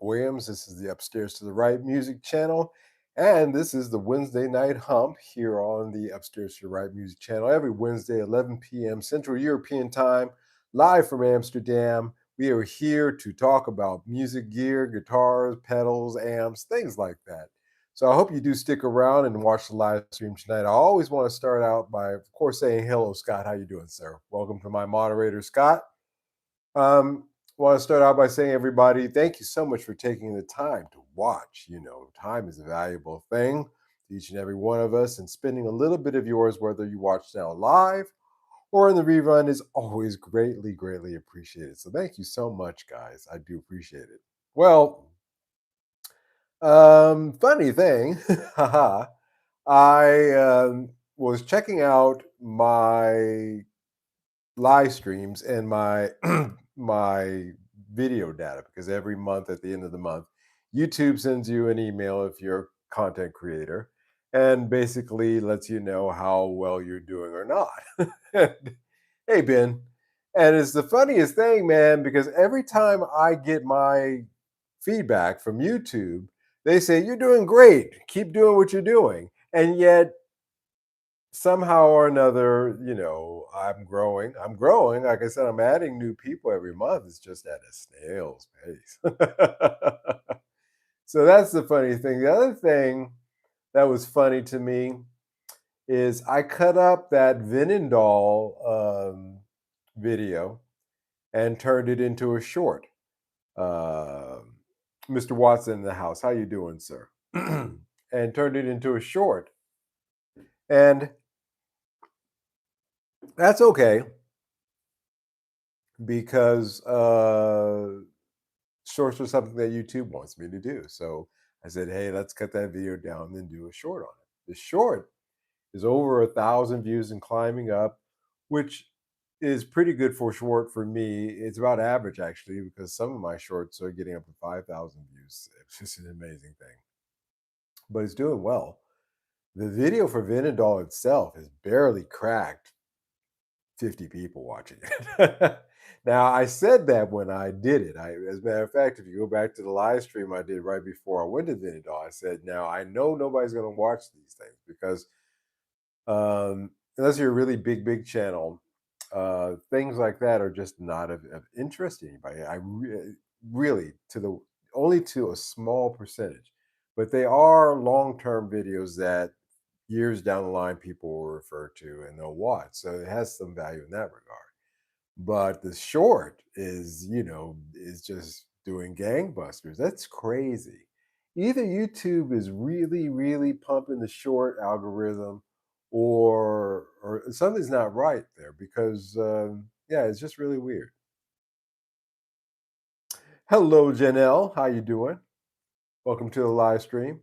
Williams. This is the Upstairs to the Right music channel. And this is the Wednesday night hump here on the Upstairs to the Right music channel every Wednesday, 11 p.m. Central European time, live from Amsterdam. We are here to talk about music gear, guitars, pedals, amps, things like that. So I hope you do stick around and watch the live stream tonight. I always want to start out by, of course, saying hello, Scott. How you doing, sir? Welcome to my moderator, Scott. Want to start out by saying, everybody, thank you so much for taking the time to watch. Time is a valuable thing to each and every one of us, and spending a little bit of yours, whether you watch now live or in the rerun, is always greatly, greatly appreciated. So thank you so much, guys. I do appreciate it. Well, funny thing, haha, I was checking out my live streams and my my video data, because every month at the end of the month, YouTube sends you an email if you're a content creator and basically lets you know how well you're doing or not. And, hey, Ben. And it's the funniest thing, man, because every time I get my feedback from YouTube, they say, "You're doing great. Keep doing what you're doing." And yet somehow or another, I'm growing. I'm growing. Like I said, I'm adding new people every month. It's just at a snail's pace. So that's the funny thing. The other thing that was funny to me is I cut up that Vinendal video and turned it into a short. Um Mr. Watson in the house, how you doing, sir? And turned it into a short. And that's okay, because shorts are something that YouTube wants me to do. So I said, hey, let's cut that video down and then do a short on it. The short is over 1,000 views and climbing up, which is pretty good for short for me. It's about average, actually, because some of my shorts are getting up to 5,000 views. It's just an amazing thing, but it's doing well. The video for Vinadol itself has barely cracked 50 people watching it. Now, I said that when I did it. As a matter of fact, if you go back to the live stream I did right before I went to Vinadol, I said, now I know nobody's going to watch these things because unless you're a really big channel, things like that are just not of interest to anybody. Really, to the only to a small percentage, but they are long-term videos that years down the line people will refer to and they'll watch. So it has some value in that regard. But the short is just doing gangbusters. That's crazy. Either YouTube is really, really pumping the short algorithm, or something's not right there, because yeah, it's just really weird. Hello, Janelle. How you doing? Welcome to the live stream.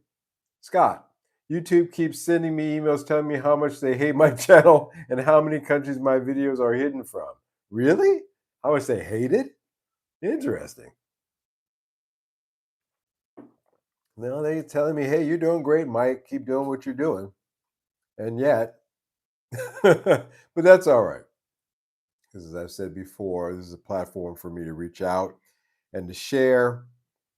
Scott, YouTube keeps sending me emails telling me how much they hate my channel and how many countries my videos are hidden from. Really? How much they hate it? Interesting. Now they telling me, hey, you're doing great, Mike. Keep doing what you're doing. And yet, but that's all right. Because as I've said before, this is a platform for me to reach out and to share.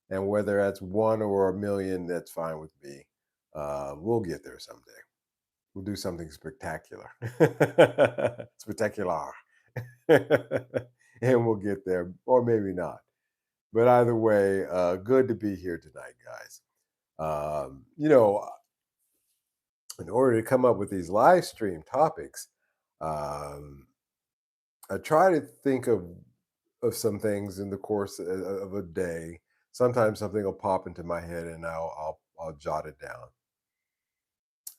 And whether that's one or a million, that's fine with me. We'll get there someday. We'll do something spectacular. Spectacular. And we'll get there, or maybe not. But either way, good to be here tonight, guys. Um, you know, in order to come up with these live stream topics, um, I try to think of some things in the course of a day. Sometimes something will pop into my head, and I'll jot it down.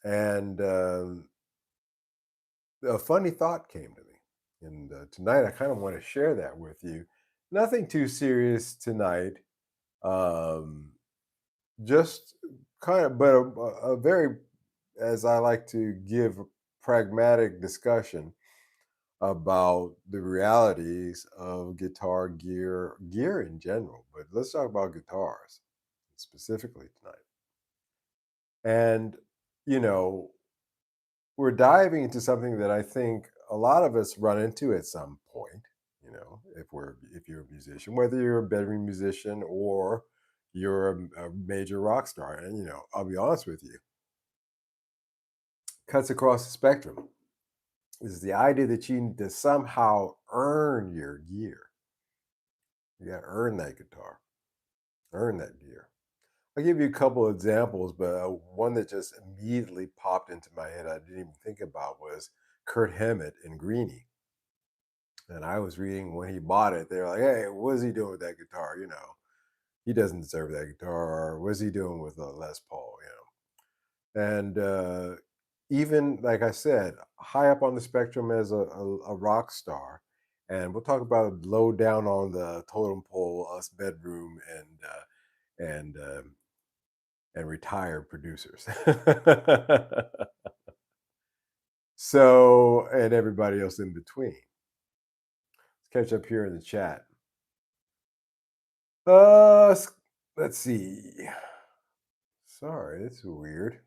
And a funny thought came to me, and tonight I kind of want to share that with you. Nothing too serious tonight. Um, just kind of, but a very, as I like to give, pragmatic discussion about the realities of guitar gear in general. But let's talk about guitars specifically tonight. And you know, we're diving into something that I think a lot of us run into at some point. If you're a musician, whether you're a bedroom musician or you're a major rock star. And, I'll be honest with you, cuts across the spectrum is the idea that you need to somehow earn your gear. You got to earn that guitar, earn that gear. I'll give you a couple of examples, but one that just immediately popped into my head I didn't even think about was Kurt Hammett in Greenie. And I was reading when he bought it, they were like, "Hey, what is he doing with that guitar? He doesn't deserve that guitar. Or what's he doing with a Les Paul? And even like I said, high up on the spectrum as a rock star, and we'll talk about low down on the totem pole, us bedroom and and retired producers. So and everybody else in between. Let's catch up here in the chat. Let's see. Sorry, it's weird.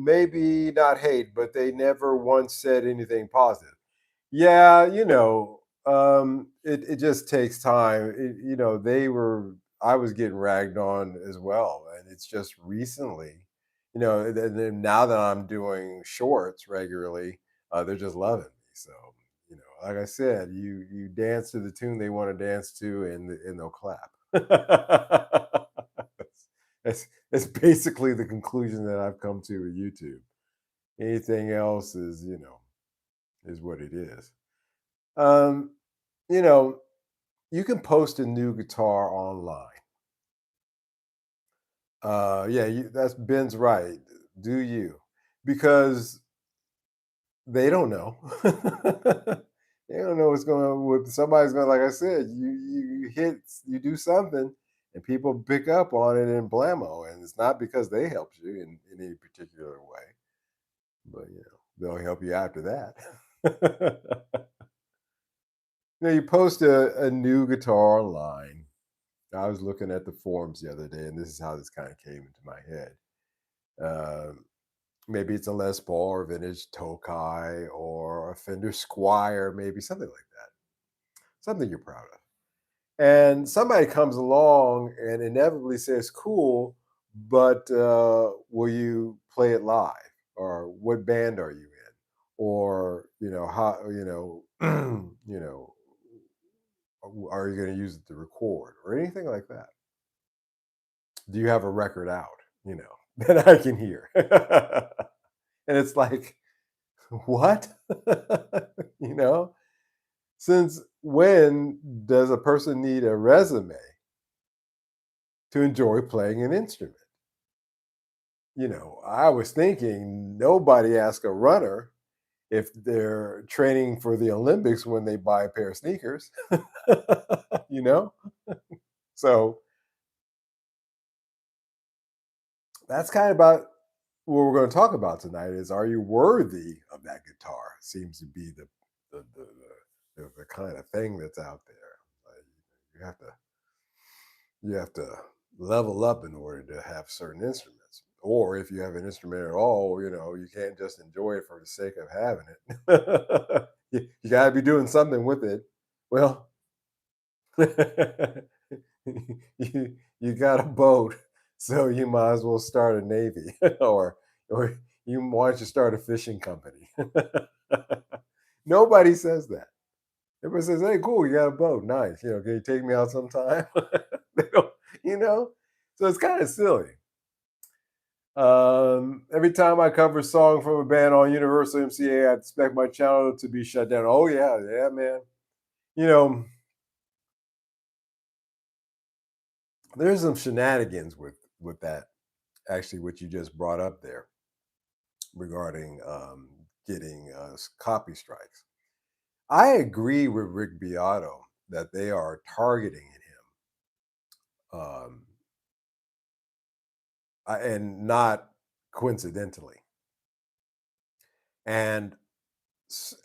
Maybe not hate, but they never once said anything positive. Yeah, it just takes time. I was getting ragged on as well, and it's just recently, and then now that I'm doing shorts regularly, they're just loving me. So, like I said, you dance to the tune they want to dance to, and they'll clap. That's basically the conclusion that I've come to with YouTube. Anything else is, is what it is. Um, you know, you can post a new guitar online. Yeah, that's Ben's right. Do you? Because they don't know. They don't know what's going on with somebody's going. Like I said, you hit, you do something, and people pick up on it and blammo, and it's not because they helped you in any particular way, but they'll help you after that. You post a new guitar online. I was looking at the forums the other day, and this is how this kind of came into my head. Uh, Maybe it's a Les Paul or vintage Tokai or a Fender Squire, maybe something like that. Something you're proud of. And somebody comes along and inevitably says, "Cool, but will you play it live? Or what band are you in? Or how are you going to use it to record or anything like that? Do you have a record out? That I can hear." And it's like, what? you know, since when does a person need a resume to enjoy playing an instrument? I was thinking nobody asks a runner if they're training for the Olympics when they buy a pair of sneakers. you know? So that's kind of about what we're going to talk about tonight is, are you worthy of that guitar? Seems to be the kind of thing that's out there. Like, you have to you have to level up in order to have certain instruments. Or if you have an instrument at all, you can't just enjoy it for the sake of having it. You got to be doing something with it. Well, you got a boat, so you might as well start a navy, or you want to start a fishing company. Nobody says that. Everybody says, "Hey, cool, you got a boat, nice. Can you take me out sometime?" They don't, you know. So it's kind of silly. Every time I cover a song from a band on Universal MCA, I expect my channel to be shut down. Oh yeah, yeah, man. You know, there's some shenanigans with that. Actually, what you just brought up there regarding getting copy strikes. I agree with Rick Beato that they are targeting him, and not coincidentally. And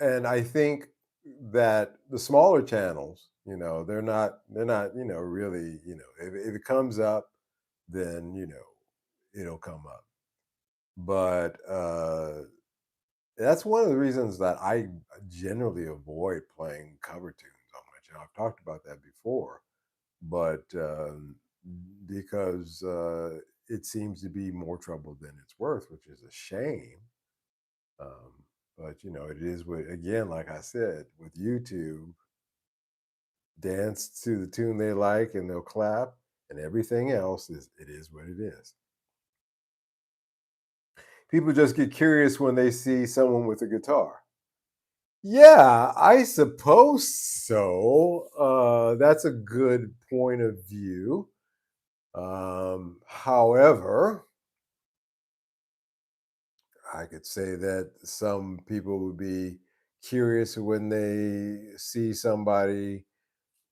and I think that the smaller channels, they're not really, if it comes up, then it'll come up. But that's one of the reasons that I generally avoid playing cover tunes on my channel. I've talked about that before. but because it seems to be more trouble than it's worth, which is a shame. But it is what, again, like I said, with YouTube, dance to the tune they like and they'll clap, and everything else is it is what it is. People just get curious when they see someone with a guitar. Yeah, I suppose so. That's a good point of view. However, I could say that some people would be curious when they see somebody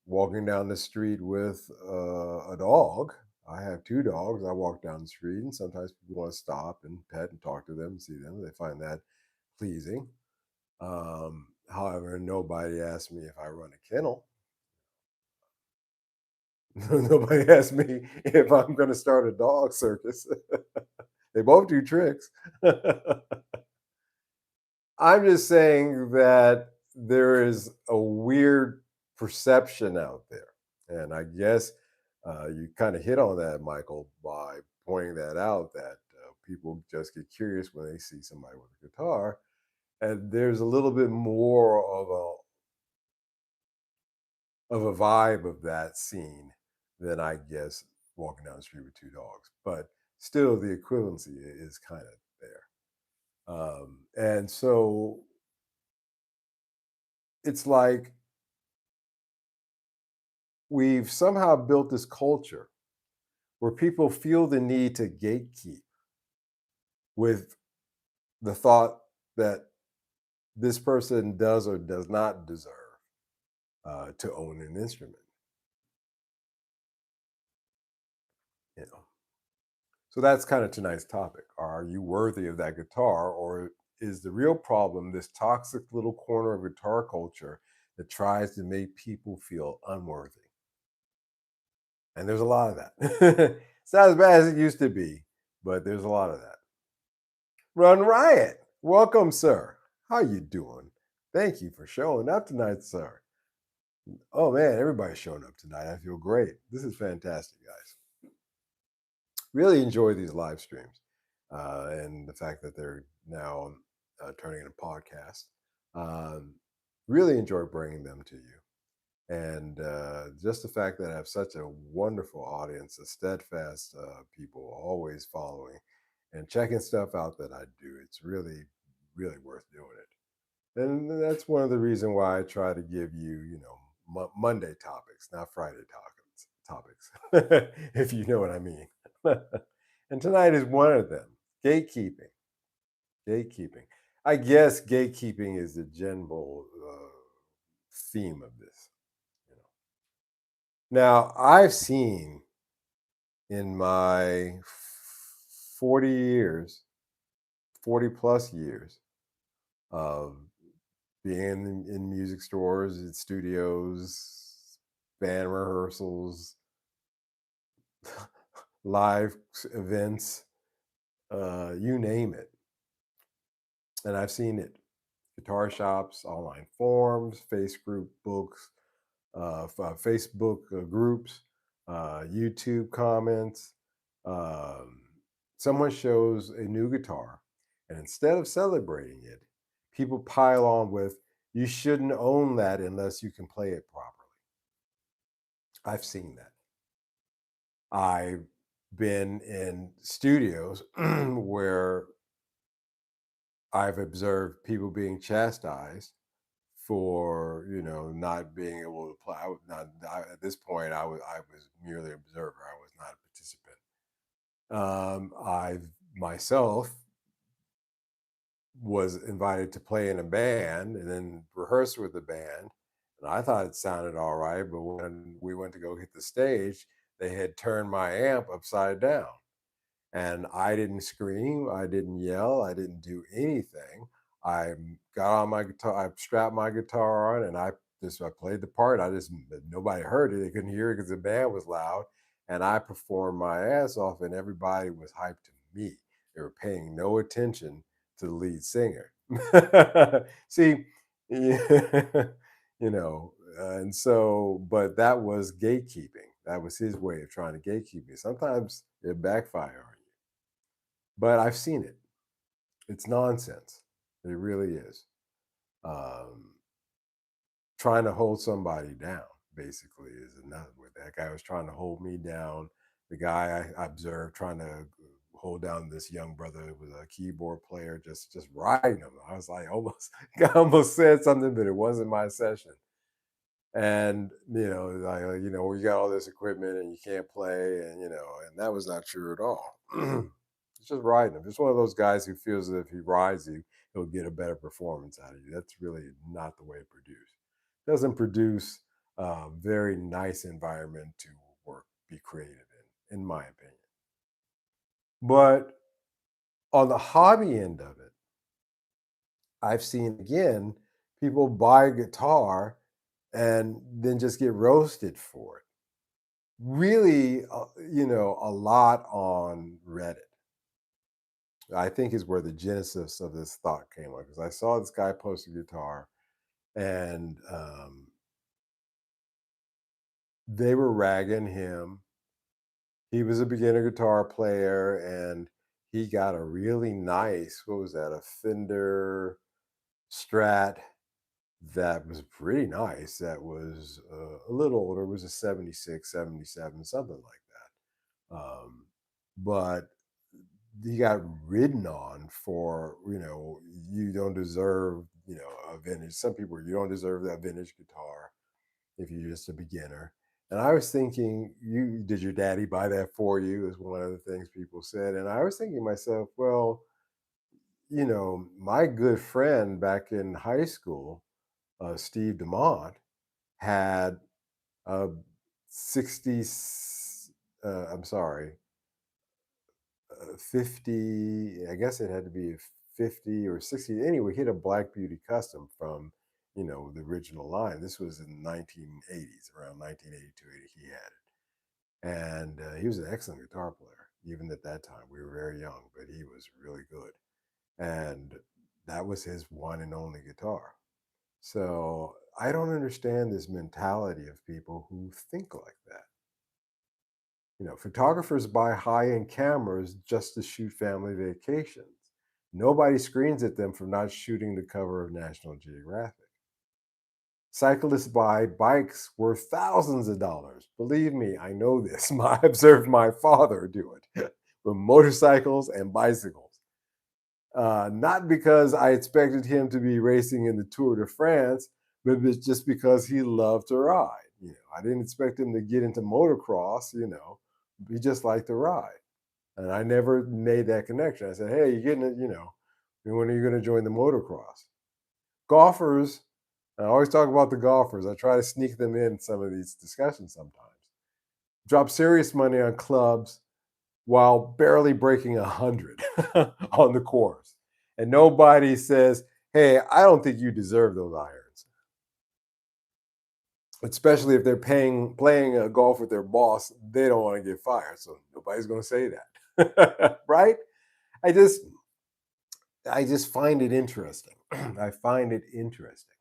walking down the street with a dog. I have two dogs. I walk down the street, and sometimes people want to stop and pet and talk to them and see them. They find that pleasing. However, nobody asked me if I run a kennel. Nobody asked me if I'm going to start a dog circus. They both do tricks. I'm just saying that there is a weird perception out there. And I guess you kind of hit on that, Michael, by pointing that out that people just get curious when they see somebody with a guitar. And there's a little bit more of a vibe of that scene than I guess walking down the street with two dogs. But still, the equivalency is kind of there. And so it's like we've somehow built this culture where people feel the need to gatekeep with the thought that this person does or does not deserve to own an instrument. You know, so that's kind of tonight's topic. Are you worthy of that guitar, or is the real problem this toxic little corner of guitar culture that tries to make people feel unworthy? And there's a lot of that. It's not as bad as it used to be, but there's a lot of that. Run Riot, welcome, sir. How you doing? Thank you for showing up tonight, sir. Oh man, everybody's showing up tonight. I feel great. This is fantastic, guys. Really enjoy these live streams and the fact that they're now turning into podcasts. Um, really enjoy bringing them to you. And just the fact that I have such a wonderful audience, a steadfast people always following and checking stuff out that I do, it's really, really worth doing it. And that's one of the reasons why I try to give you, Monday topics, not Friday topics, if you know what I mean. And tonight is one of them, gatekeeping. Gatekeeping. I guess gatekeeping is the general theme of this. You know. Now, I've seen in my 40 years, 40 plus years of being in music stores, in studios, band rehearsals, live events, you name it. And I've seen it. Guitar shops, online forums, Facebook groups, YouTube comments. Um, Someone shows a new guitar, and instead of celebrating it, people pile on with, "You shouldn't own that unless you can play it properly." I've seen that. I've been in studios where I've observed people being chastised for not being able to play. At this point. I was merely an observer. I was not a participant. I've myself was invited to play in a band and then rehearse with the band, and I thought it sounded all right. But when we went to go hit the stage, they had turned my amp upside down. And I didn't scream, I didn't yell, I didn't do anything. I got on my guitar, I strapped my guitar on, and I played the part. Nobody heard it. They couldn't hear it because the band was loud. And I performed my ass off, and everybody was hyped to me. They were paying no attention to the lead singer. See, yeah, and so, but that was gatekeeping. That was his way of trying to gatekeep me. Sometimes it backfire on you, but I've seen it. It's nonsense. It really is. Um, Trying to hold somebody down basically is another way. That guy was trying to hold me down. The guy I observed trying to hold down this young brother who was a keyboard player, just riding him. I was like almost I almost said something, but it wasn't my session. And you got all this equipment and you can't play, and and that was not true at all. It's just riding him. Just one of those guys who feels that if he rides you, he'll get a better performance out of you. That's really not the way it produces. Doesn't produce a very nice environment to work, be creative in my opinion. But on the hobby end of it, I've seen again people buy a guitar and then just get roasted for it. Really, a lot on Reddit, I think, is where the genesis of this thought came up, because I saw this guy post a guitar, and they were ragging him. He was a beginner guitar player, and he got a really nice, what was that, a Fender Strat that was pretty nice. That was a little older. It was a 76, 77, something like that. But he got ridden on for, you don't deserve, a vintage. Some people, you don't deserve that vintage guitar if you're just a beginner. And I was thinking, you did your daddy buy that for you? Is one of the things people said. And I was thinking to myself, well, my good friend back in high school, Steve Demont, had a 60, I'm sorry, 50, I guess it had to be a 50 or 60. Anyway, he had a Black Beauty custom from, the original line. This was in the 1980s, around 1982, he had it. And he was an excellent guitar player, even at that time. We were very young, but he was really good. And that was his one and only guitar. So I don't understand this mentality of people who think like that. Photographers buy high-end cameras just to shoot family vacations. Nobody screens at them for not shooting the cover of National Geographic. Cyclists buy bikes worth thousands of dollars. Believe me, I know this. I observed my father do it with motorcycles and bicycles. Not because I expected him to be racing in the Tour de France, but it's just because he loved to ride. I didn't expect him to get into motocross. He just liked to ride, and I never made that connection. I said, "Hey, you're getting it. When are you going to join the motocross?" Golfers. I always talk about the golfers. I try to sneak them in some of these discussions sometimes. Drop serious money on clubs while barely breaking 100 on the course. And nobody says, hey, I don't think you deserve those irons. Especially if they're playing golf with their boss, they don't want to get fired. So nobody's going to say that. Right? I just I just find it interesting. I find it interesting.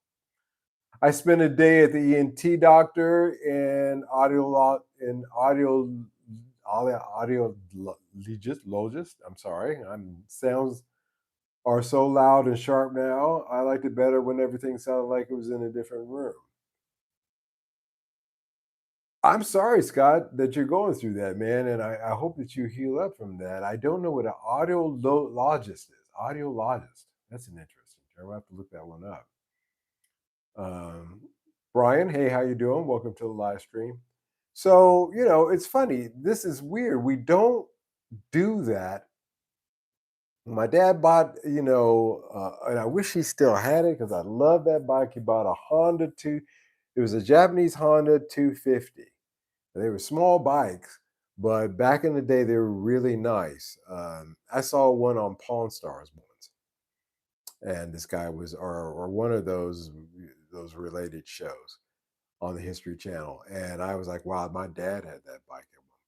I spent a day at the ENT doctor and audiologist. I'm sorry. Sounds are so loud and sharp now. I liked it better when everything sounded like it was in a different room. I'm sorry, Scott, that you're going through that, man, and I hope that you heal up from that. I don't know what an audiologist is. Audiologist. That's an interesting term. I have to look that one up. Um, Brian, hey, how you doing? Welcome to the live stream. So, it's funny. This is weird. We don't do that. My dad bought, and I wish he still had it because I love that bike. He bought a Honda 2. It was a Japanese Honda 250. And they were small bikes, but back in the day, they were really nice. I saw one on Pawn Stars once, and this guy was, or one of those related shows on the History Channel, and I was like, wow, my dad had that bike at one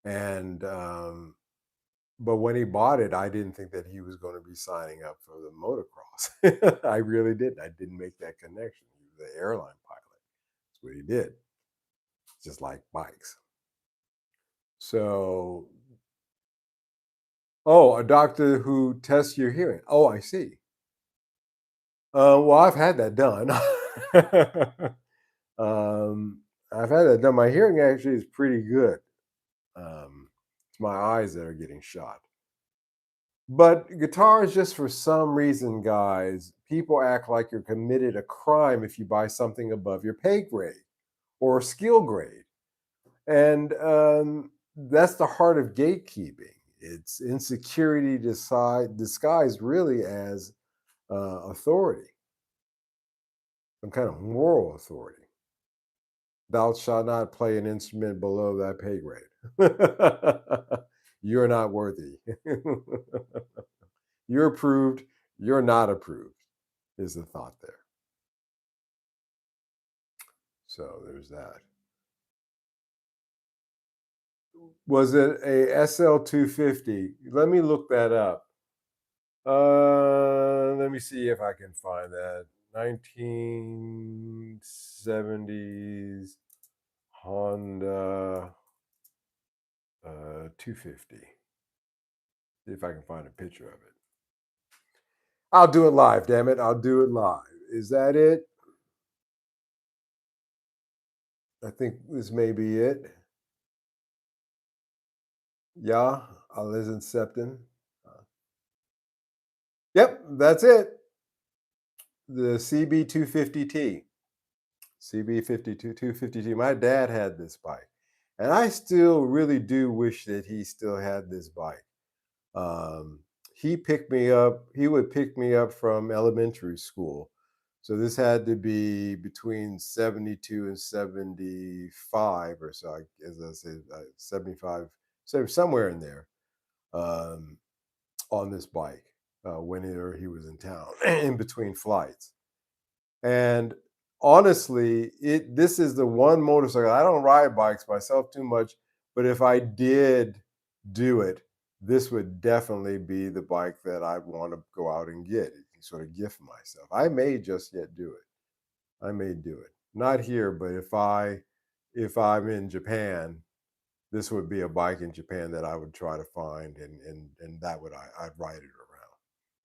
point. And but when he bought it, I didn't think that he was going to be signing up for the motocross. I really didn't. I didn't make that connection. He was an airline pilot. That's what he did. just like bikes. So, oh, a doctor who tests your hearing. Oh, I see. Well, I've had that done. um, I've had that done. My hearing actually is pretty good. It's my eyes that are getting shot. But guitars, just for some reason, guys, people act like you're committed a crime if you buy something above your pay grade or skill grade. And that's the heart of gatekeeping. It's insecurity disguised really as authority, some kind of moral authority. Thou shalt not play an instrument below thy pay grade. You're not worthy. You're approved. You're not approved, is the thought there. So there's that. Was it a SL250? Let me look that up. Let me see if I can find that. 1970s Honda 250. See if I can find a picture of it. I'll do it live, damn it. I'll do it live. Is that it? I think this may be it. Yeah, alles incepten. Yep, that's it. The CB250T. CB250T. My dad had this bike. And I still really do wish that he still had this bike. Um, he picked me up, he would pick me up from elementary school. So this had to be between 72 and 75 or so, as I said, 75, so somewhere in there, um, on this bike whenever he was in town in between flights. And honestly, this is the one motorcycle. I don't ride bikes myself too much, but if I did do it, this would definitely be the bike that I want to go out and get. Sort of gift myself. I may just yet do it. I may do it. Not here, but if I'm in Japan, this would be a bike in Japan that I would try to find, and that would I'd ride it around.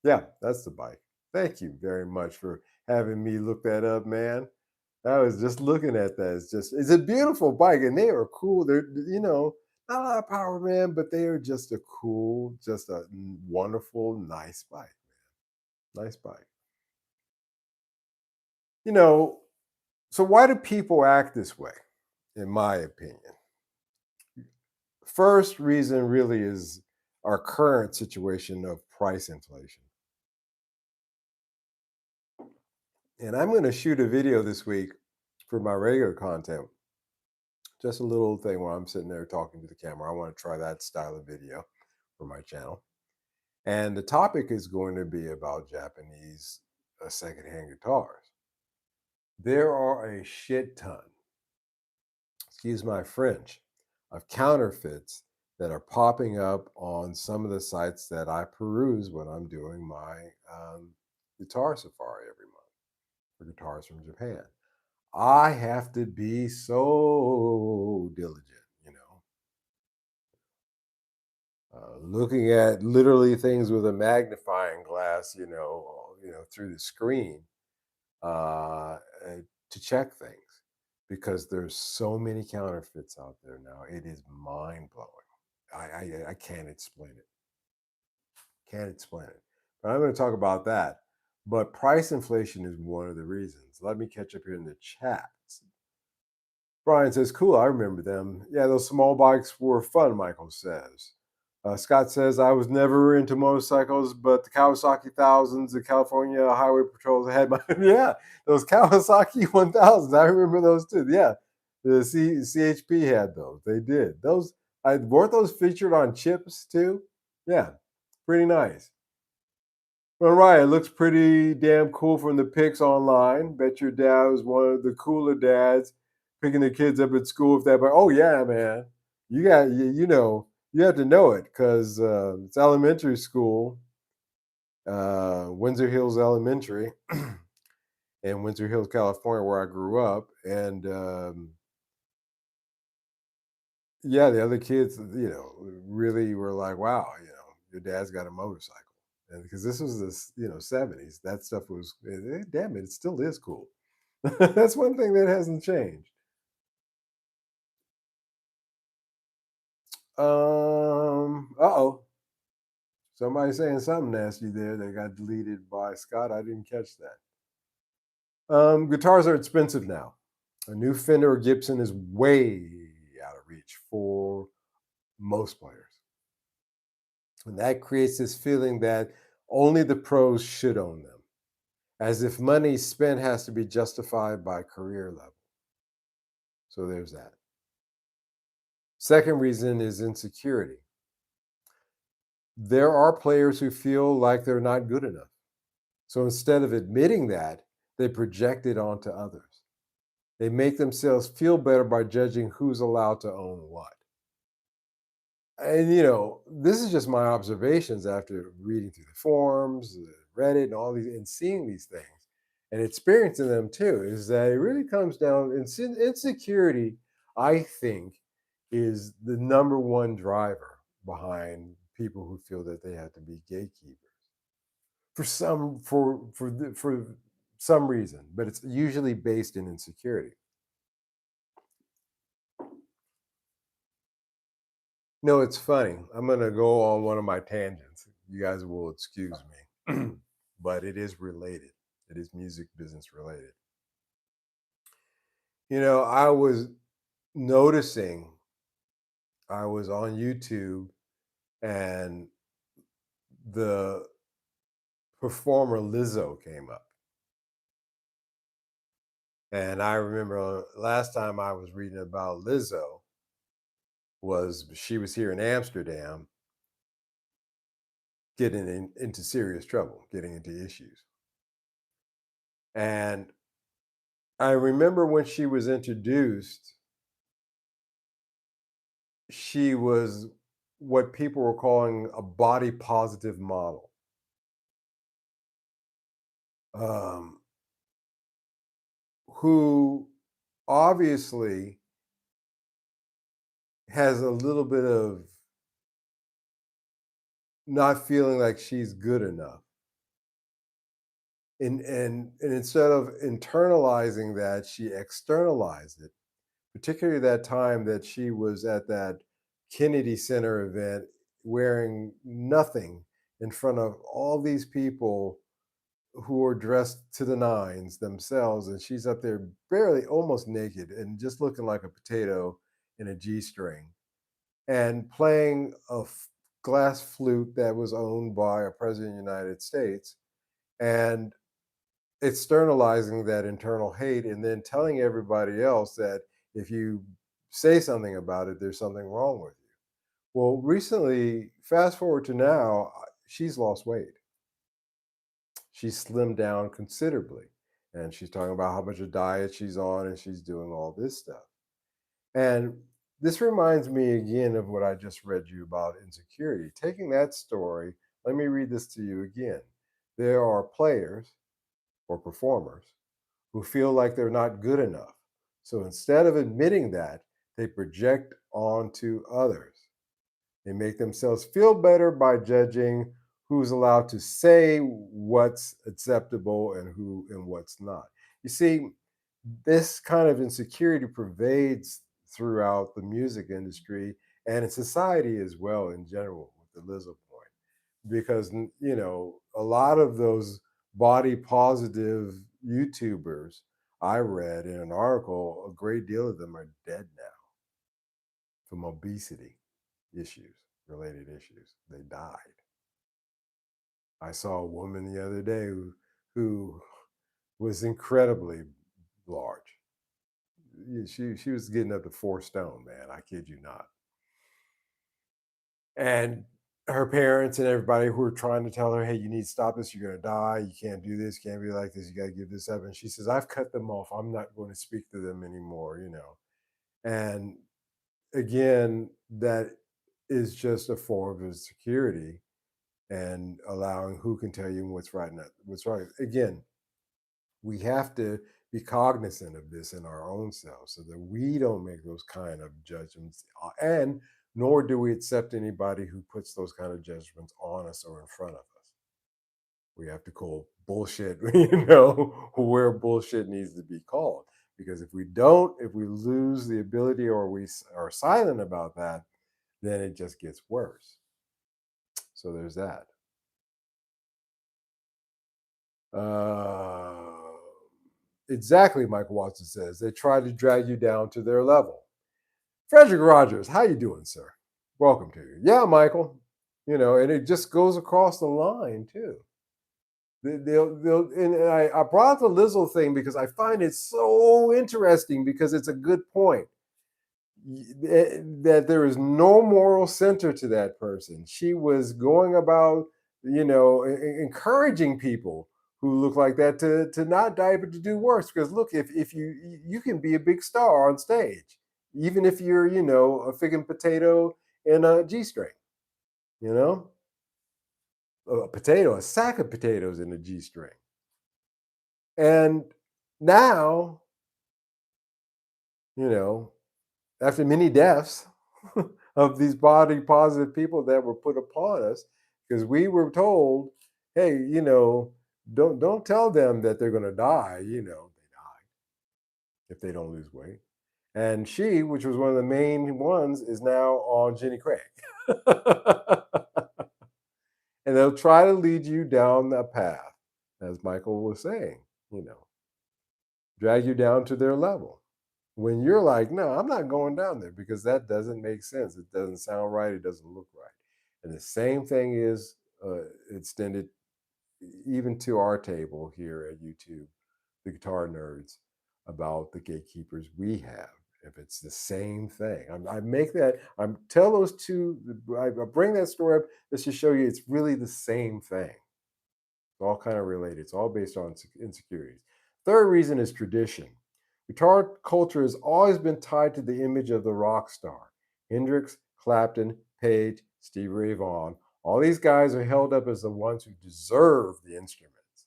Yeah, that's the bike. Thank you very much for having me look that up, man. I was just looking at that. It's a beautiful bike, and they are cool. They're not a lot of power, man, but they are just a cool, just a wonderful, nice bike. Nice bike. You know, so why do people act this way? In my opinion, first reason really is our current situation of price inflation. And I'm going to shoot a video this week for my regular content. Just a little thing where I'm sitting there talking to the camera. I want to try that style of video for my channel. And the topic is going to be about Japanese secondhand guitars. There are a shit ton, excuse my French, of counterfeits that are popping up on some of the sites that I peruse when I'm doing my guitar safari every month for guitars from Japan. I have to be so diligent, looking at literally things with a magnifying glass, through the screen uh, uh, to check things because there's so many counterfeits out there now. It is mind blowing. I can't explain it. Can't explain it. But I'm going to talk about that. But price inflation is one of the reasons. Let me catch up here in the chat. Brian says, cool, I remember them. Yeah, those small bikes were fun, Michael says. Scott says, I was never into motorcycles, but the Kawasaki Thousands, the California Highway Patrols had my, yeah, those Kawasaki 1000s. I remember those too. Yeah, the CHP had those. They did. Weren't those featured on chips too? Yeah, pretty nice. Well, right, it looks pretty damn cool from the pics online. Bet your dad was one of the cooler dads picking the kids up at school. If that, but oh yeah, man, you have to know it because it's elementary school, Windsor Hills Elementary, in Windsor Hills, California, where I grew up, and Yeah, the other kids, really were like, "Wow, your dad's got a motorcycle," and because this was this, 70s, that stuff was, damn it, it still is cool. That's one thing that hasn't changed. Uh-oh, somebody saying something nasty there that got deleted by Scott. I didn't catch that. Guitars are expensive now. A new Fender or Gibson is way out of reach for most players. And that creates this feeling that only the pros should own them, as if money spent has to be justified by career level. So there's that. Second reason is insecurity. There are players who feel like they're not good enough. So instead of admitting that, they project it onto others. They make themselves feel better by judging who's allowed to own what. And this is just my observations after reading through the forums, Reddit, and all these, and seeing these things and experiencing them too. Is that it really comes down insecurity? I think is the number one driver behind people who feel that they have to be gatekeepers for some reason, but it's usually based in insecurity. No, it's funny. I'm going to go on one of my tangents. You guys will excuse me, but it is related. It is music business related. I was noticing, I was on YouTube and the performer Lizzo came up. And I remember last time I was reading about Lizzo was she was here in Amsterdam getting into serious trouble, getting into issues. And I remember when she was introduced, she was what people were calling a body positive model, um, who obviously has a little bit of not feeling like she's good enough. And instead of internalizing that, she externalized it, particularly that time that she was at that Kennedy Center event wearing nothing in front of all these people who are dressed to the nines themselves, and she's up there barely almost naked and just looking like a potato in a G-string and playing a glass flute that was owned by a president of the United States and externalizing that internal hate and then telling everybody else that if you say something about it, there's something wrong with you. Well, recently, fast forward to now, she's lost weight. She's slimmed down considerably. And she's talking about how much of diet she's on and she's doing all this stuff. And this reminds me again of what I just read you about insecurity. Taking that story, let me read this to you again. There are players or performers who feel like they're not good enough. So instead of admitting that, they project onto others. They make themselves feel better by judging who's allowed to say what's acceptable and who and what's not. You see, this kind of insecurity pervades throughout the music industry and in society as well in general with the Lizzo point. Because a lot of those body positive YouTubers I read in an article, a great deal of them are dead now from obesity issues, related issues. They died. I saw a woman the other day who was incredibly large. She was getting up to 4 stone, man. I kid you not. And her parents and everybody who were trying to tell her, hey, you need to stop this. You're going to die. You can't do this. You can't be like this. You got to give this up. And she says, I've cut them off. I'm not going to speak to them anymore. And again, that is just a form of insecurity and allowing who can tell you what's right and what's right. Again, we have to be cognizant of this in our own selves so that we don't make those kind of judgments, and nor do we accept anybody who puts those kind of judgments on us or in front of us. We have to call bullshit, where bullshit needs to be called. Because if we don't, if we lose the ability or we are silent about that, then it just gets worse. So there's that. Uh, exactly, Michael Watson says. They try to drag you down to their level. Frederick Rogers, how you doing, sir? Welcome to you. Yeah, Michael. And it just goes across the line too. And I brought up the Lizzo thing because I find it so interesting because it's a good point. That there is no moral center to that person. She was going about, encouraging people who look like that to not die but to do worse. Because look, if you can be a big star on stage, even if you're a fig and potato in a G string, you know, a sack of potatoes in a G string, and now you know after many deaths of these body positive people that were put upon us because we were told, hey, don't tell them that they're going to die, they die if they don't lose weight. And she, which was one of the main ones, is now on Jenny Craig. And they'll try to lead you down that path, as Michael was saying, you know, drag you down to their level. When you're like, no, I'm not going down there because that doesn't make sense. It doesn't sound right. It doesn't look right. And the same thing is extended even to our table here at YouTube, the Guitar Nerds, about the gatekeepers we have. If it's the same thing, I make that, tell those two, I bring that story up just to show you it's really the same thing. It's all kind of related. It's all based on insecurities. Third reason is tradition. Guitar culture has always been tied to the image of the rock star. Hendrix, Clapton, Page, Stevie Ray Vaughan, all these guys are held up as the ones who deserve the instruments.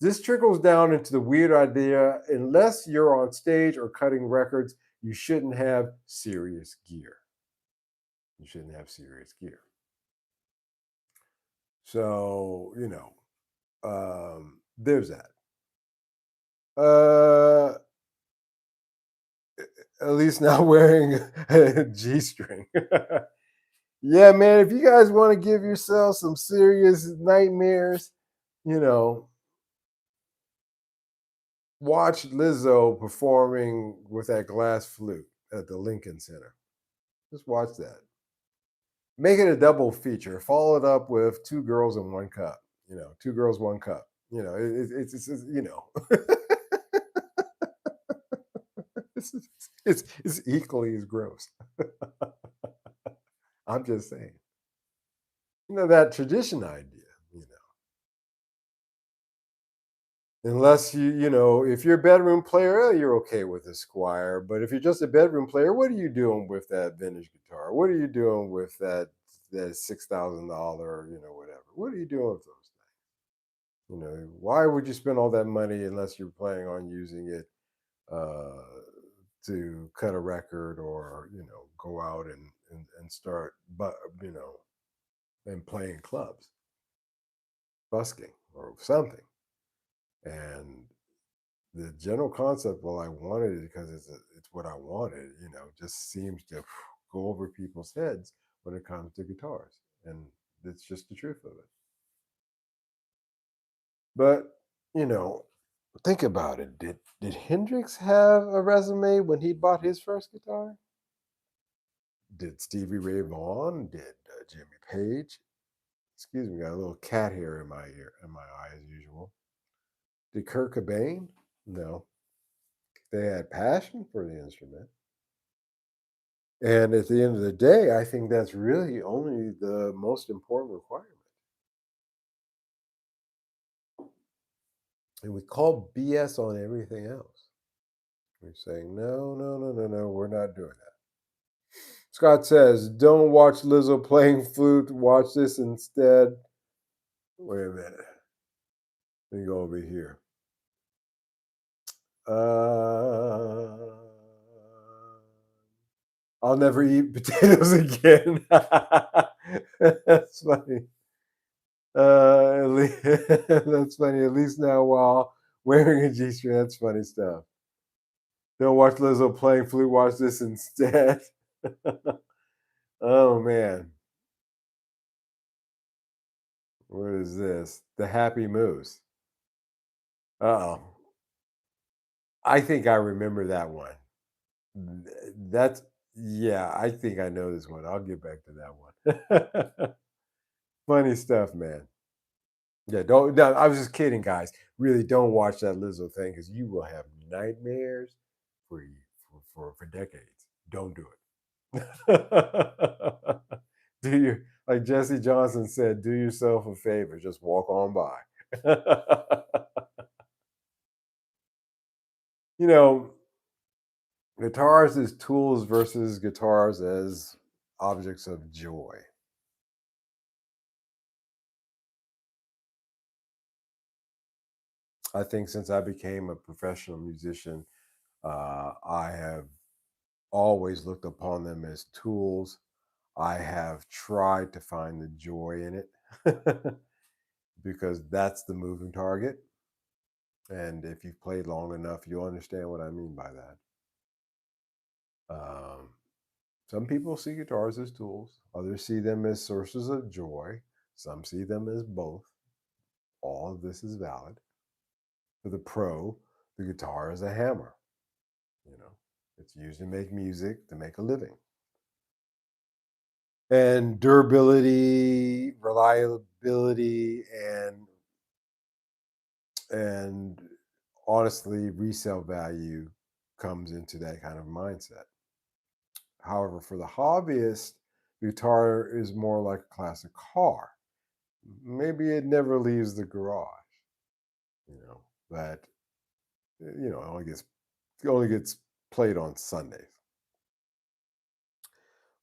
This trickles down into the weird idea unless you're on stage or cutting records, you shouldn't have serious gear. You shouldn't have serious gear. So, there's that. At least not wearing a G string. Yeah, man, if you guys want to give yourself some serious nightmares, you know, watch Lizzo performing with that glass flute at the Lincoln Center. Just watch that. Make it a double feature. Follow it up with Two Girls in One Cup. Two Girls, One Cup. It's equally as gross. I'm just saying. That tradition idea, unless if you're a bedroom player, you're okay with a Squire. But if you're just a bedroom player, what are you doing with that vintage guitar? What are you doing with that $6,000, whatever? What are you doing with those things? Why would you spend all that money unless you're planning on using it uh, to cut a record or go out and start, but and playing clubs, busking or something. And the general concept, well, I wanted it because it's what I wanted, just seems to go over people's heads when it comes to guitars. And it's just the truth of it. But, you know, think about it. Did Hendrix have a resume when he bought his first guitar? Did Stevie Ray Vaughan? Did Jimmy Page? Excuse me, got a little cat hair in my ear, in my eye as usual. Did Kurt Cobain? No. They had passion for the instrument. And at the end of the day, I think that's really only the most important requirement. And we call BS on everything else. We're saying, no, no, no, no, no, we're not doing that. Scott says, don't watch Lizzo playing flute. Watch this instead. Wait a minute. Let me go over here. Uh, I'll never eat potatoes again. That's funny. That's funny. At least now, while wearing a G-string, that's funny stuff. Don't watch Lizzo playing flute. Watch this instead. Oh man, what is this? The Happy Moose. Oh, I think I remember that one. That's yeah. I think I know this one. I'll get back to that one. Funny stuff, man. Yeah, don't. No, I was just kidding, guys. Really, don't watch that Lizzo thing because you will have nightmares for you for decades. Don't do it. Do you like Jesse Johnson said? Do yourself a favor. Just walk on by. you know, guitars as tools versus guitars as objects of joy. I think since I became a professional musician, I have always looked upon them as tools. I have tried to find the joy in it because that's the moving target. And if you've played long enough, you'll understand what I mean by that. Um, some people see guitars as tools, others see them as sources of joy, some see them as both. All of this is valid. For the pro, the guitar is a hammer. You know, it's used to make music, to make a living. And durability, reliability, and honestly, resale value comes into that kind of mindset. However, for the hobbyist, the guitar is more like a classic car. Maybe it never leaves the garage, but it only gets played on Sundays.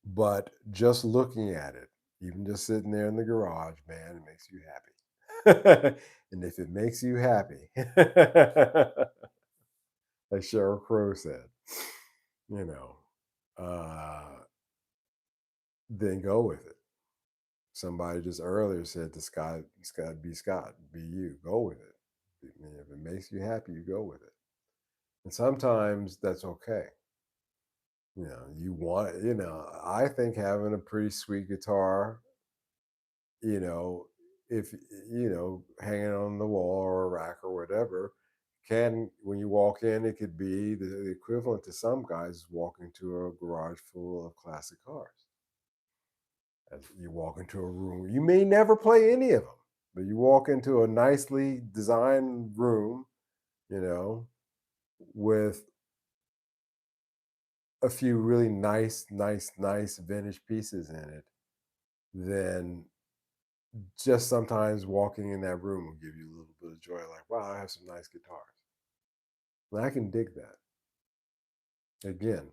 But just looking at it, even just sitting there in the garage, man, it makes you happy. And if it makes you happy, like Sheryl Crow said, you know, uh, then go with it. Somebody just earlier said to Scott, be Scott, be you, go with it. I mean, if it makes you happy, you go with it. And sometimes that's okay. I think having a pretty sweet guitar, you know, if, hanging on the wall or a rack or whatever, when you walk in, it could be the equivalent to some guys walking to a garage full of classic cars. As you walk into a room, you may never play any of them, but you walk into a nicely designed room, you know, with a few really nice vintage pieces in it, then just sometimes walking in that room will give you a little bit of joy. Like, wow, I have some nice guitars. And I can dig that. Again,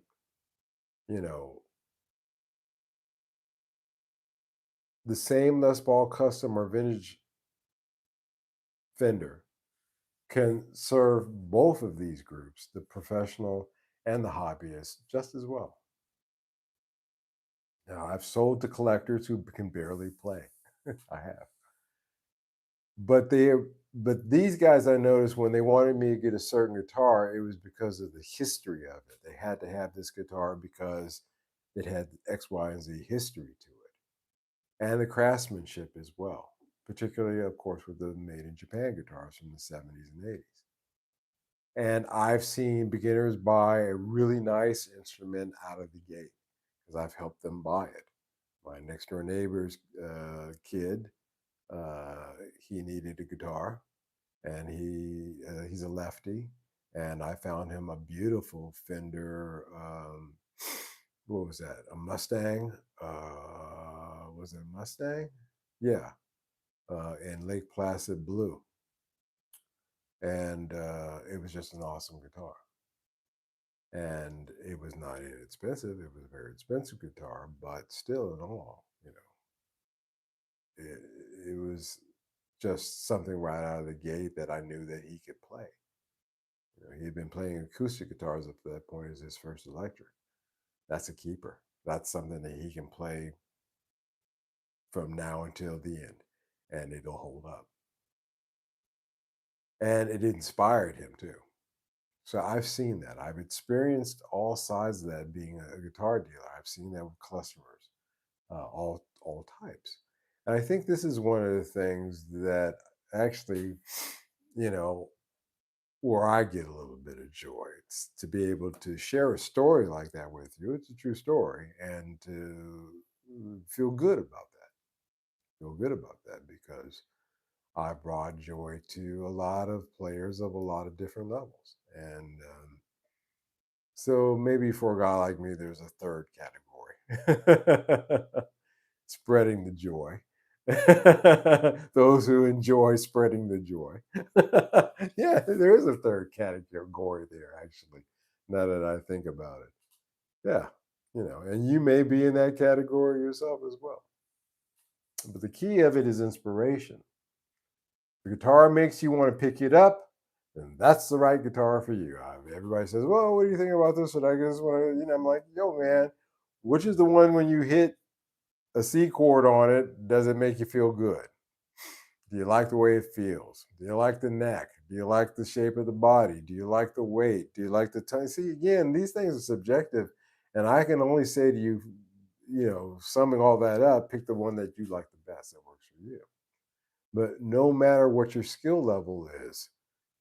you know, the same Les Paul custom or vintage Fender can serve both of these groups, the professional and the hobbyist, just as well. Now, I've sold to collectors who can barely play. I have. But these guys, I noticed when they wanted me to get a certain guitar, it was because of the history of it. They had to have this guitar because it had X, Y, and Z history to it, and the craftsmanship as well. Particularly, of course, with the made in Japan guitars from the 70s and 80s. And I've seen beginners buy a really nice instrument out of the gate because I've helped them buy it. My next door neighbor's kid, he needed a guitar, and he's a lefty, and I found him a beautiful Fender. What was that? A Mustang? Was it a Mustang? Yeah, in Lake Placid blue, and it was just an awesome guitar. And it was not inexpensive; it was a very expensive guitar, but still, in all, it, it was just something right out of the gate that I knew that he could play. He had been playing acoustic guitars up to that point as his first electric. That's a keeper. That's something that he can play from now until the end, and it'll hold up. And it inspired him too. So I've seen that. I've experienced all sides of that being a guitar dealer. I've seen that with customers, all types. And I think this is one of the things that actually, you know, where I get a little bit of joy. It's to be able to share a story like that with you. It's a true story, and to feel good about that. Feel good about that because I brought joy to a lot of players of a lot of different levels. And so maybe for a guy like me, there's a third category spreading the joy. Those who enjoy spreading the joy. Yeah, there is a third category there, actually, now that I think about it. Yeah, and you may be in that category yourself as well. But the key of it is inspiration. The guitar makes you want to pick it up, then that's the right guitar for you. Everybody says, "Well, what do you think about this?" And I guess I'm like, "Yo, man, which is the one when you hit a C chord on it, does it make you feel good? Do you like the way it feels? Do you like the neck? Do you like the shape of the body? Do you like the weight? Do you like the tone?" See, again, these things are subjective, and I can only say to you, summing all that up, pick the one that you like the best that works for you. But no matter what your skill level is,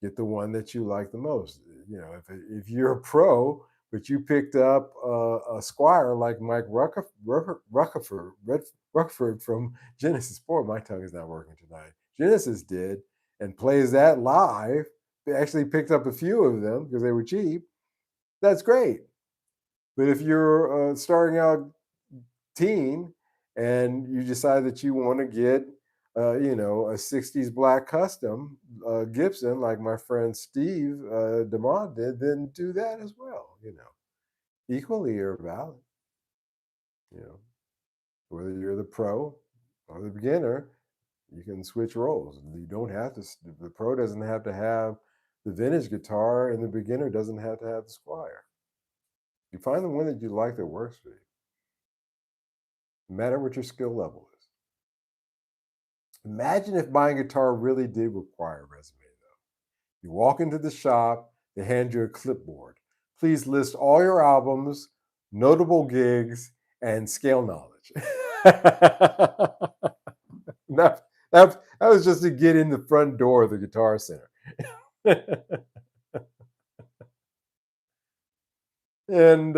get the one that you like the most. If you're a pro, but you picked up a Squire like Mike Ruckford from Genesis. Boy, my tongue is not working tonight. Genesis did, and plays that live. They actually picked up a few of them because they were cheap. That's great. But if you're starting out teen and you decide that you want to get a 60s black custom Gibson like my friend Steve DeMond did, then do that as well. Equally are valid. you know Whether you're the pro or the beginner, you can switch roles. You don't have to. The pro doesn't have to have the vintage guitar, and the beginner doesn't have to have the Squire. You find the one that you like that works for you, no matter what your skill level is. Imagine if buying a guitar really did require a resume, though. You walk into the shop, they hand you a clipboard. Please list all your albums, notable gigs, and scale knowledge. That was just to get in the front door of the Guitar Center. And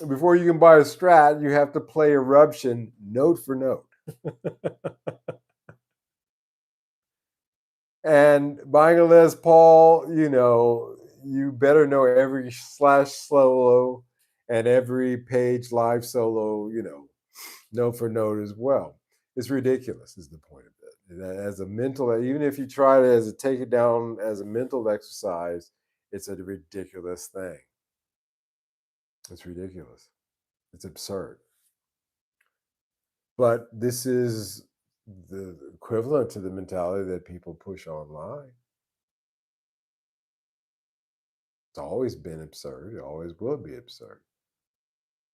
before you can buy a Strat, you have to play Eruption note for note. And buying a Les Paul, you better know every slash solo and every page live solo, note for note as well. It's ridiculous, is the point of it. As a mental, even if you try to take it down as a mental exercise, it's a ridiculous thing. It's ridiculous. It's absurd. But this is the equivalent to the mentality that people push online. It's always been absurd. It always will be absurd.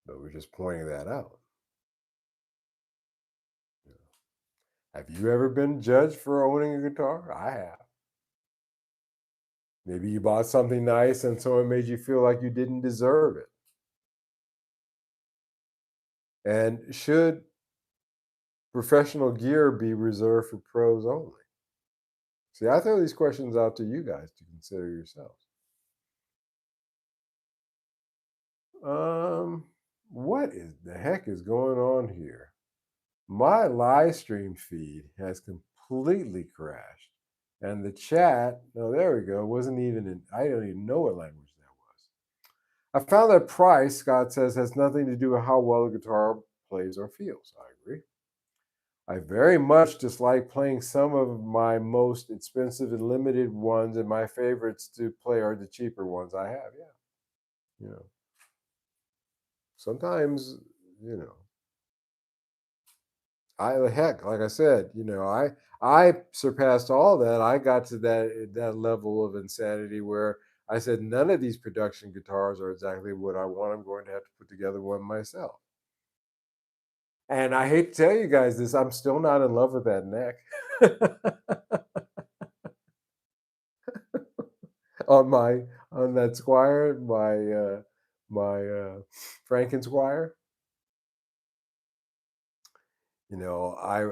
But we're just pointing that out. You know. Have you ever been judged for owning a guitar? I have. Maybe you bought something nice and someone made you feel like you didn't deserve it. And should professional gear be reserved for pros only? See, I throw these questions out to you guys to consider yourselves. What is the heck is going on here? My live stream feed has completely crashed. And the chat, oh, there we go, wasn't even in, I don't even know what language that was. I found that price, Scott says, has nothing to do with how well a guitar plays or feels. I agree. I very much dislike playing some of my most expensive and limited ones, and my favorites to play are the cheaper ones I have. Yeah. You know, sometimes, you know, like I said, I surpassed all that. I got to that level of insanity where I said, none of these production guitars are exactly what I want. I'm going to have to put together one myself. And I hate to tell you guys this, I'm still not in love with that neck. on my on that Squire, my Franken Squire. I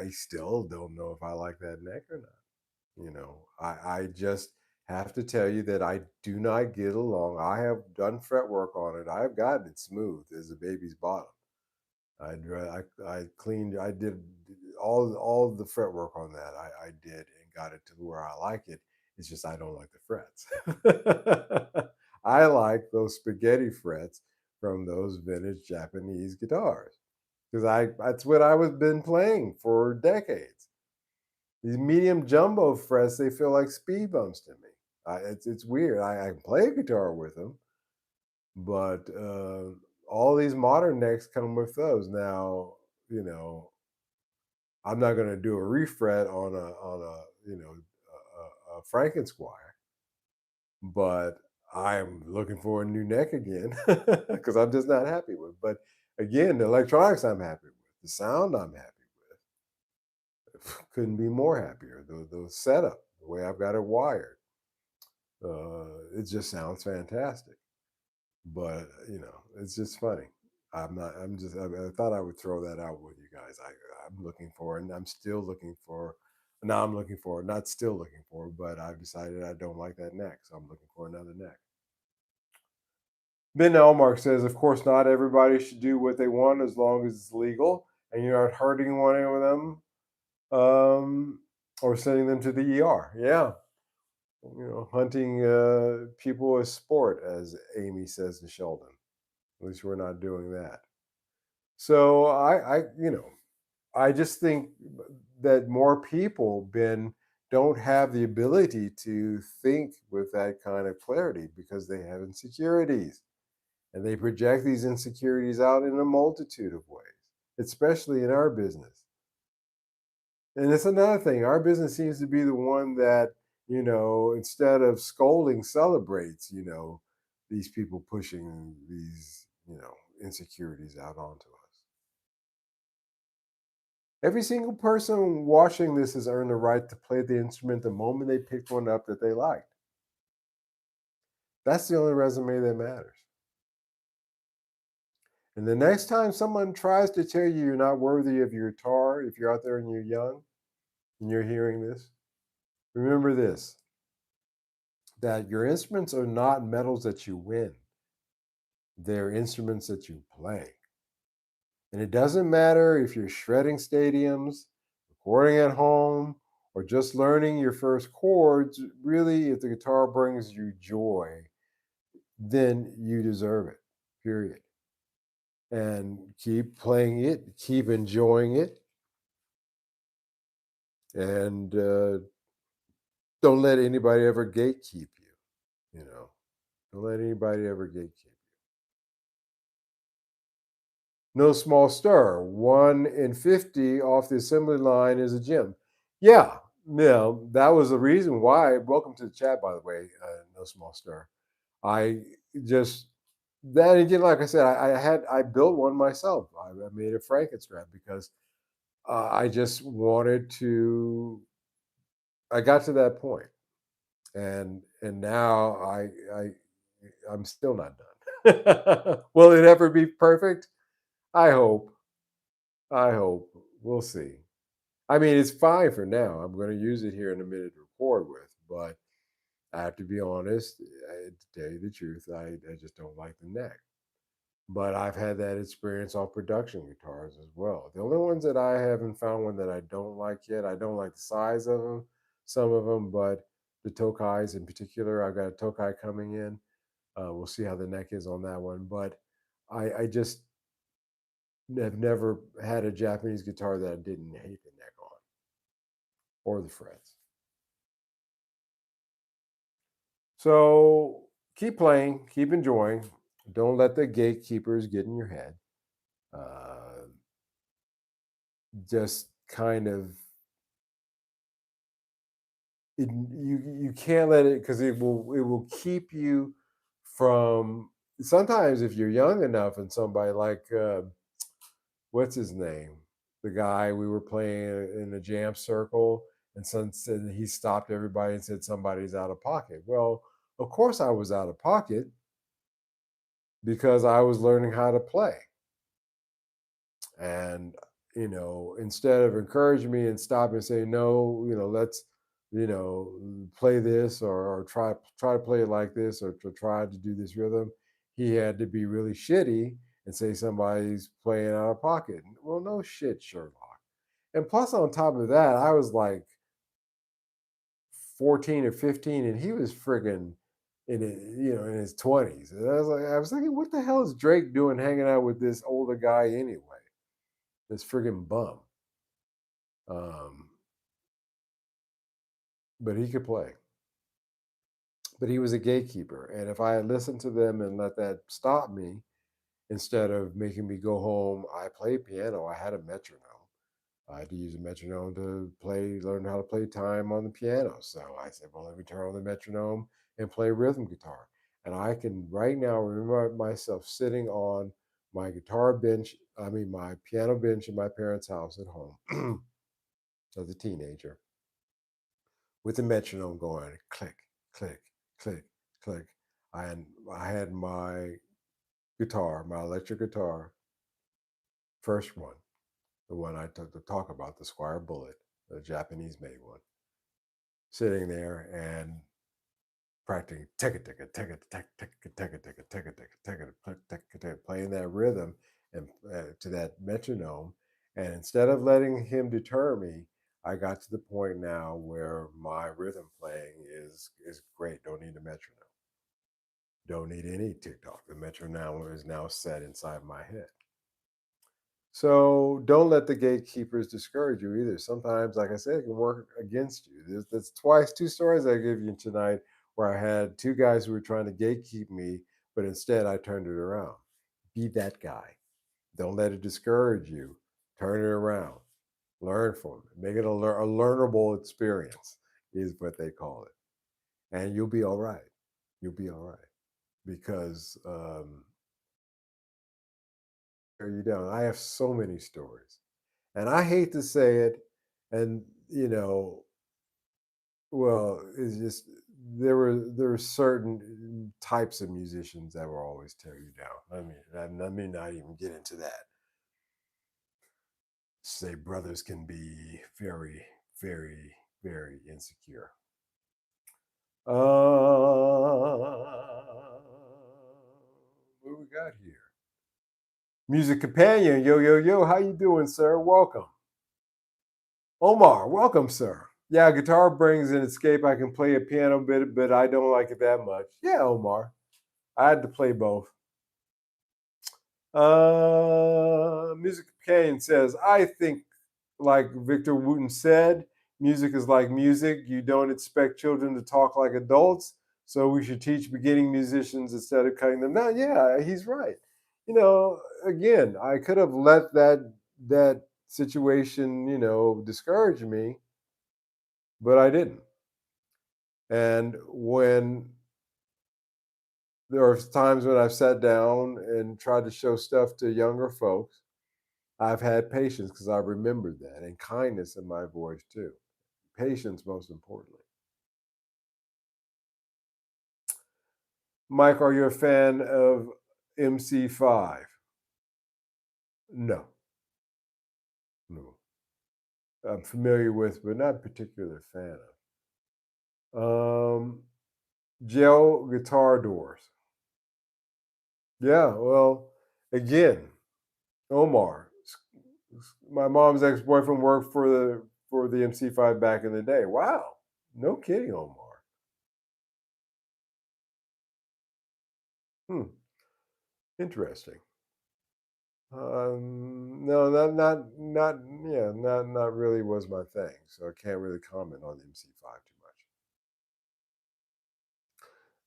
still don't know if I like that neck or not. I just have to tell you that I do not get along. I have done fretwork on it. I've gotten it smooth as a baby's bottom. I cleaned. I did all the fretwork on that. I did and got it to where I like it. It's just I don't like the frets. I like those spaghetti frets from those vintage Japanese guitars because I that's what I was been playing for decades. These medium jumbo frets, they feel like speed bumps to me. It's weird. I can play a guitar with them, but all these modern necks come with those. Now, you know, I'm not going to do a refret on a a Frankensquire, but I'm looking for a new neck again because I'm just not happy with. But again, the electronics I'm happy with, the sound I'm happy with. Couldn't be more happier. The setup, the way I've got it wired, it just sounds fantastic. But it's just funny. I'm not. I'm just. I thought I would throw that out with you guys. I'm looking for, and I'm still looking for. Now I'm looking for, not still looking for, but I've decided I don't like that neck, so I'm looking for another neck. Ben Elmark says, of course, not everybody should do what they want as long as it's legal and you're not hurting one of them or sending them to the ER. Yeah, hunting people is sport, as Amy says to Sheldon. At least we're not doing that. So I just think that more people, Ben, don't have the ability to think with that kind of clarity because they have insecurities. And they project these insecurities out in a multitude of ways, especially in our business. And it's another thing. Our business seems to be the one that, instead of scolding, celebrates, these people pushing these, insecurities out onto us. Every single person watching this has earned the right to play the instrument the moment they picked one up that they liked. That's the only resume that matters. And the next time someone tries to tell you you're not worthy of your guitar, if you're out there and you're young and you're hearing this, remember this, that your instruments are not medals that you win, they're instruments that you play. And it doesn't matter if you're shredding stadiums, recording at home, or just learning your first chords. Really, if the guitar brings you joy, then you deserve it, period. And keep playing it, keep enjoying it, and don't let anybody ever gatekeep you. You know, don't let anybody ever gatekeep you. No small stir. 1 in 50 off the assembly line is a gym. Yeah, that was the reason why. Welcome to the chat, by the way. No small stir. I just that again, like I said, I built one myself. I made a Frankenstein because I just wanted to. I got to that point, and now I'm still not done. Will it ever be perfect? I hope. I hope. We'll see. I mean, it's fine for now. I'm going to use it here in a minute to record with, but I have to be honest. To tell you the truth, I just don't like the neck. But I've had that experience on production guitars as well. The only ones that I haven't found one that I don't like yet, I don't like the size of them, some of them, but the Tokais in particular, I've got a Tokai coming in. We'll see how the neck is on that one. But I just have never had a Japanese guitar that I didn't hate the neck on or the frets. So keep playing, keep enjoying. Don't let the gatekeepers get in your head. Uh, just kind of you can't let it, because it will keep you from, sometimes if you're young enough, and somebody like what's his name, the guy we were playing in the jam circle, and some said he stopped everybody and said somebody's out of pocket. Well, of course I was out of pocket because I was learning how to play. And instead of encouraging me and stopping and saying no, let's play this, or try to play it like this, or to try to do this rhythm, he had to be really shitty and say somebody's playing out of pocket. Well, no shit, Sherlock. And plus, on top of that, I was like 14 or 15, and he was friggin' in his 20s. And I was thinking, what the hell is Drake doing hanging out with this older guy anyway? This friggin' bum. Um, but he could play. But he was a gatekeeper. And if I had listened to them and let that stop me, instead of making me go home, I played piano. I had a metronome. I had to use a metronome to learn how to play time on the piano. So I said, well, let me turn on the metronome and play rhythm guitar. And I can right now remember myself sitting on my guitar bench, my piano bench in my parents' house at home as a teenager, with the metronome going click, click, click, click. I had my guitar, my electric guitar, first one, the one I took to talk about, the Squire Bullet, the Japanese made one, sitting there and practicing ticka ticka ticka ticka ticka ticka ticka ticka ticka ticka ticka, playing that rhythm and to that metronome. And instead of letting him deter me, I got to the point now where my rhythm playing is great. Don't need a metronome. Don't need any TikTok. The metronome is now set inside my head. So don't let the gatekeepers discourage you either. Sometimes, like I said, it can work against you. There's two stories I give you tonight, where I had two guys who were trying to gatekeep me, but instead I turned it around. Be that guy. Don't let it discourage you. Turn it around. Learn from it. Make it a learnable experience, is what they call it. And you'll be all right. You'll be all right. Because you down. I have so many stories. And I hate to say it, and well, it's just there were certain types of musicians that will always tear you down. Let me not even get into that. Say brothers can be very, very, very insecure. What we got here? Music companion, yo yo yo, how you doing, sir? Welcome. Omar, welcome, sir. Yeah, guitar brings an escape. I can play a piano bit, but I don't like it that much. Yeah, Omar. I had to play both. Music Companion says, I think, like Victor Wooten said, music is like music. You don't expect children to talk like adults, so we should teach beginning musicians instead of cutting them down. Yeah, he's right. Again, I could have let that situation, discourage me, but I didn't. And when there are times when I've sat down and tried to show stuff to younger folks, I've had patience because I remembered that, and kindness in my voice too. Patience, most importantly. Mike, are you a fan of MC5? No, no. I'm familiar with, but not a particular fan of. Gel guitar doors. Yeah, well, again, Omar, my mom's ex-boyfriend worked for the MC5 back in the day. Wow, no kidding, Omar. Hmm, interesting. No, not yeah, not really was my thing. So I can't really comment on MC5 too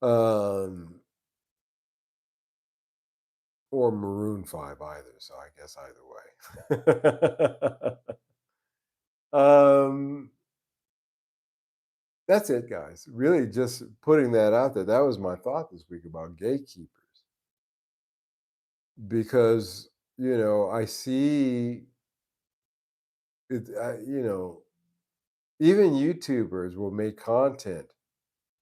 much. Or Maroon 5 either. So I guess either way. um, That's it, guys. Really, just putting that out there. That was my thought this week about gatekeepers, because I see it. Even YouTubers will make content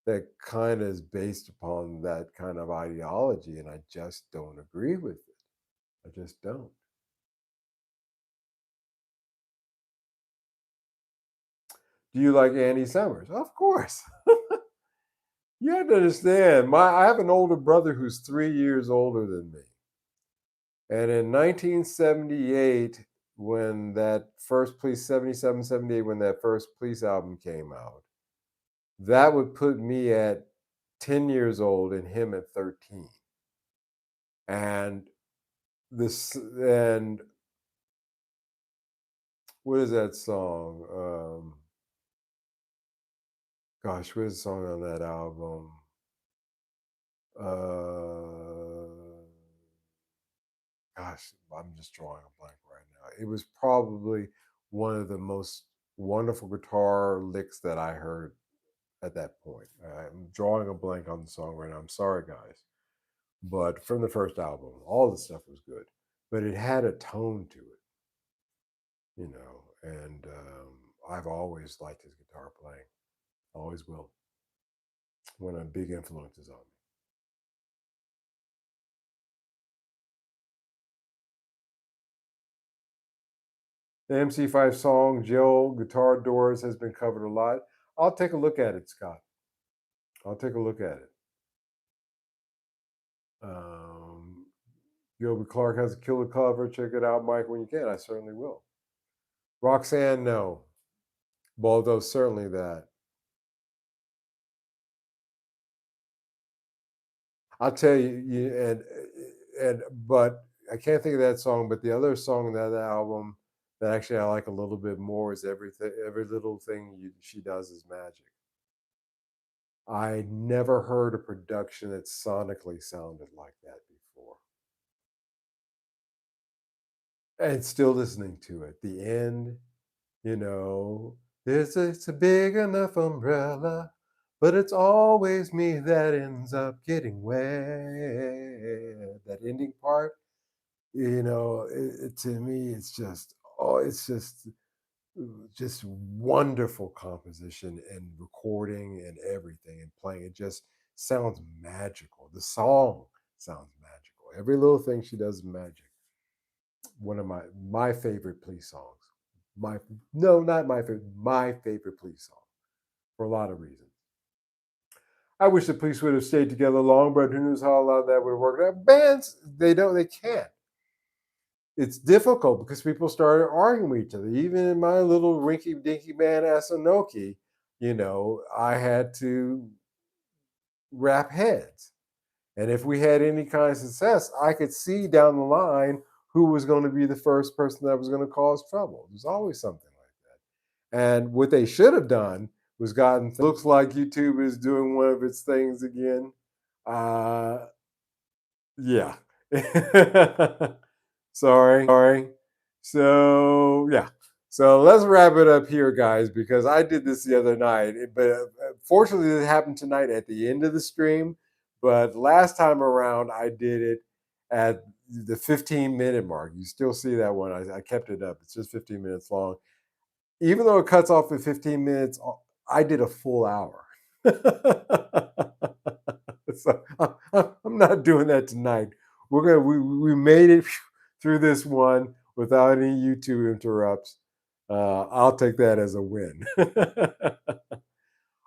that kind of is based upon that kind of ideology, and I just don't agree with it. I just don't. Do you like Andy Summers? Of course. You have to understand. I have an older brother who's 3 years older than me, and in 1978, when that first Police 77, 78, when that first Police album came out, that would put me at 10 years old and him at 13. And this and what is that song? Gosh, what is the song on that album? Uh, Gosh, I'm just drawing a blank right now. It was probably one of the most wonderful guitar licks that I heard at that point. I'm drawing a blank on the song right now. I'm sorry, guys. But from the first album, all the stuff was good, but it had a tone to it, and I've always liked his guitar playing. Always will. One of the big influences on me. The MC5 song Jill Guitar Doors has been covered a lot. I'll take a look at it, Scott. I'll take a look at it. Um, Gilbert Clark has a killer cover. Check it out, Mike, when you can. I certainly will. Roxanne, no. Baldo, certainly that. I'll tell you, but I can't think of that song. But the other song in that album that actually I like a little bit more is everything. Every little thing she does is magic. I never heard a production that sonically sounded like that before. And still listening to it. The end, you know, it's a big enough umbrella, but it's always me that ends up getting wet. That ending part, to me, it's just, it's just wonderful composition and recording and everything and playing. It just sounds magical. The song sounds magical. Every little thing she does is magic. One of my favorite Police songs. My No, not my favorite. My favorite Police song for a lot of reasons. I wish the Police would have stayed together long, but who knows how long that would have worked out. Bands, they can't. It's difficult because people started arguing with each other. Even in my little rinky dinky band Asanoki, I had to wrap heads. And if we had any kind of success, I could see down the line who was going to be the first person that was going to cause trouble. There's always something like that. And what they should have done was gotten. Looks like YouTube is doing one of its things again. Uh, yeah. Sorry. So yeah. So let's wrap it up here, guys, because I did this the other night. But fortunately, it happened tonight at the end of the stream. But last time around, I did it at the 15-minute mark. You still see that one. I kept it up. It's just 15 minutes long. Even though it cuts off at 15 minutes, I did a full hour. So I'm not doing that tonight. We made it through this one without any YouTube interrupts. I'll take that as a win.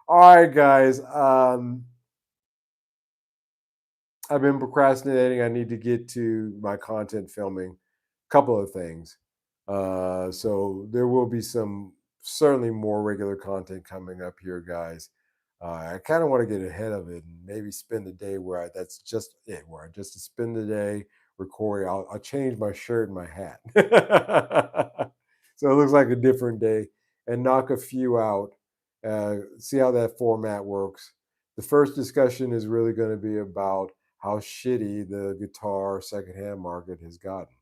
All right, guys. I've been procrastinating. I need to get to my content filming. Couple of things. So there will be some certainly more regular content coming up here, guys. I kind of want to get ahead of it and maybe spend the day that's just it, where I just spend the day recording. I'll change my shirt and my hat. So it looks like a different day and knock a few out. See how that format works. The first discussion is really going to be about how shitty the guitar secondhand market has gotten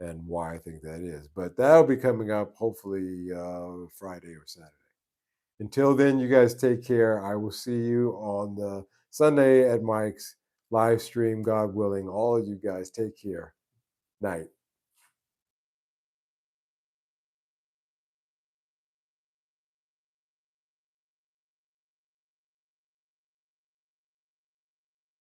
and why I think that is. But that'll be coming up hopefully Friday or Saturday. Until then, you guys take care. I will see you on the Sunday at Mike's live stream, God willing. All of you guys take care. Night.